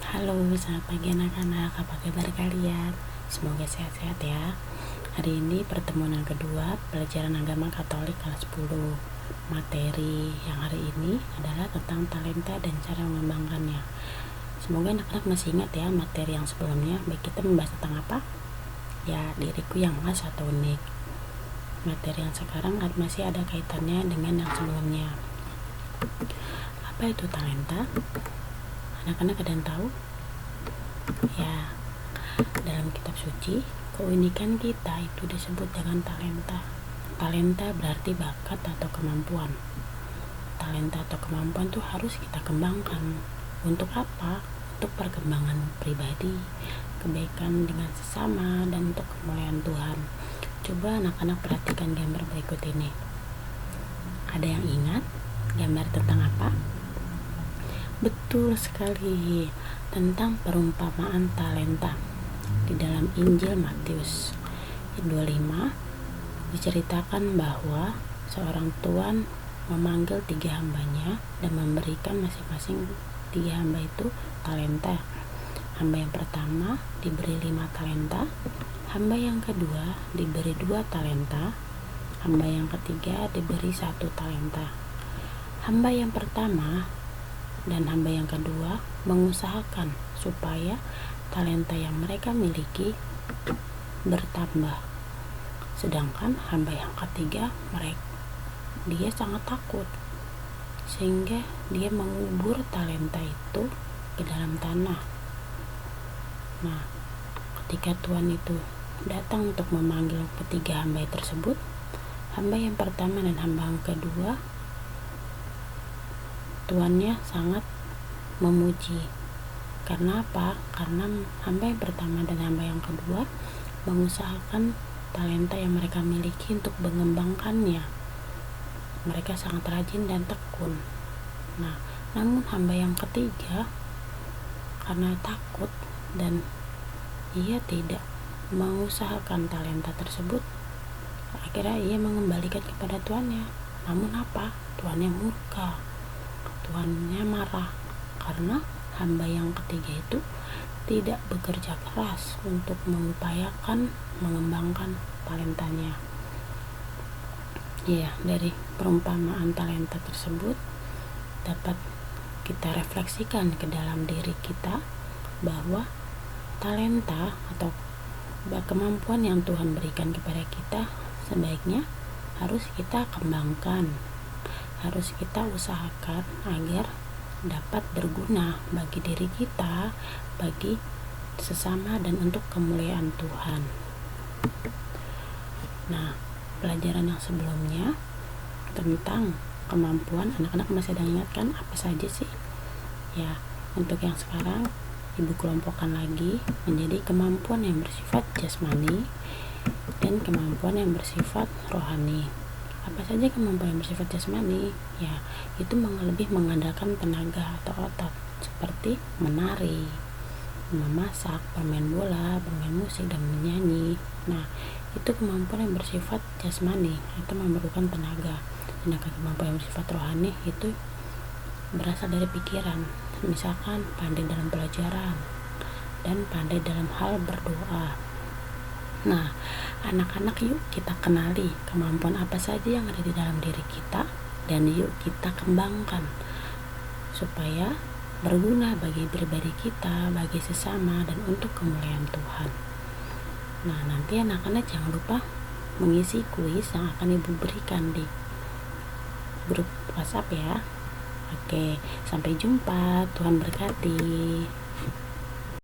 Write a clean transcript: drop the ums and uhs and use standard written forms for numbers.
Halo, selamat pagi anak-anak. Apa kabar kalian? Semoga sehat-sehat ya. Hari ini pertemuan yang kedua pelajaran agama Katolik kelas 10. Materi yang hari ini adalah tentang talenta dan cara mengembangkannya. Semoga anak-anak masih ingat ya materi yang sebelumnya. Baik, kita membahas tentang apa? Ya, diriku yang khas atau unik. Materi yang sekarang masih ada kaitannya dengan yang sebelumnya. Apa itu talenta? Anak-anak ada yang tahu? Ya, dalam kitab suci, keunikan kita itu disebut dengan talenta. Talenta berarti bakat atau kemampuan. Talenta atau kemampuan itu harus kita kembangkan. Untuk apa? Untuk perkembangan pribadi, kebaikan dengan sesama, dan untuk kemuliaan Tuhan. Coba anak-anak perhatikan gambar berikut ini. Ada yang ingat gambar tentang apa? Betul sekali, tentang perumpamaan talenta. Di dalam Injil Matius 25 diceritakan bahwa seorang tuan memanggil 3 hambanya dan memberikan masing-masing 3 hamba itu talenta. Hamba yang pertama diberi 5 talenta, hamba yang kedua diberi 2 talenta, hamba yang ketiga diberi 1 talenta. Hamba yang pertama dan hamba yang kedua mengusahakan supaya talenta yang mereka miliki bertambah. Sedangkan hamba yang ketiga dia sangat takut sehingga dia mengubur talenta itu ke dalam tanah. Nah, ketika Tuhan itu datang untuk memanggil ketiga hamba tersebut, hamba yang pertama dan hamba yang kedua, tuannya sangat memuji. Karena apa? Karena hamba yang pertama dan hamba yang kedua mengusahakan talenta yang mereka miliki untuk mengembangkannya. Mereka sangat rajin dan tekun. Nah, namun hamba yang ketiga karena takut dan ia tidak mengusahakan talenta tersebut, akhirnya ia mengembalikan kepada tuannya. Namun apa? Tuannya murka. Tuannya marah karena hamba yang ketiga itu tidak bekerja keras untuk mengupayakan mengembangkan talentanya. Ya, dari perumpamaan talenta tersebut dapat kita refleksikan ke dalam diri kita bahwa talenta atau kemampuan yang Tuhan berikan kepada kita sebaiknya harus kita kembangkan, harus kita usahakan agar dapat berguna bagi diri kita, bagi sesama, dan untuk kemuliaan Tuhan. Nah, pelajaran yang sebelumnya tentang kemampuan, anak-anak masih ada ingat kan apa saja sih? Ya, untuk yang sekarang Ibu kelompokkan lagi menjadi kemampuan yang bersifat jasmani dan kemampuan yang bersifat rohani. Apa saja kemampuan yang bersifat jasmani? Ya, itu lebih mengandalkan tenaga atau otot, seperti menari, memasak, bermain bola, bermain musik, dan menyanyi. Nah, itu kemampuan yang bersifat jasmani atau memerlukan tenaga. Sedangkan kemampuan yang bersifat rohani itu berasal dari pikiran, misalkan pandai dalam pelajaran dan pandai dalam hal berdoa. Nah, anak-anak, yuk kita kenali kemampuan apa saja yang ada di dalam diri kita dan yuk kita kembangkan supaya berguna bagi pribadi kita, bagi sesama, dan untuk kemuliaan Tuhan. Nah, nanti anak-anak jangan lupa mengisi kuis yang akan Ibu berikan di grup WhatsApp ya. Oke, sampai jumpa. Tuhan berkati.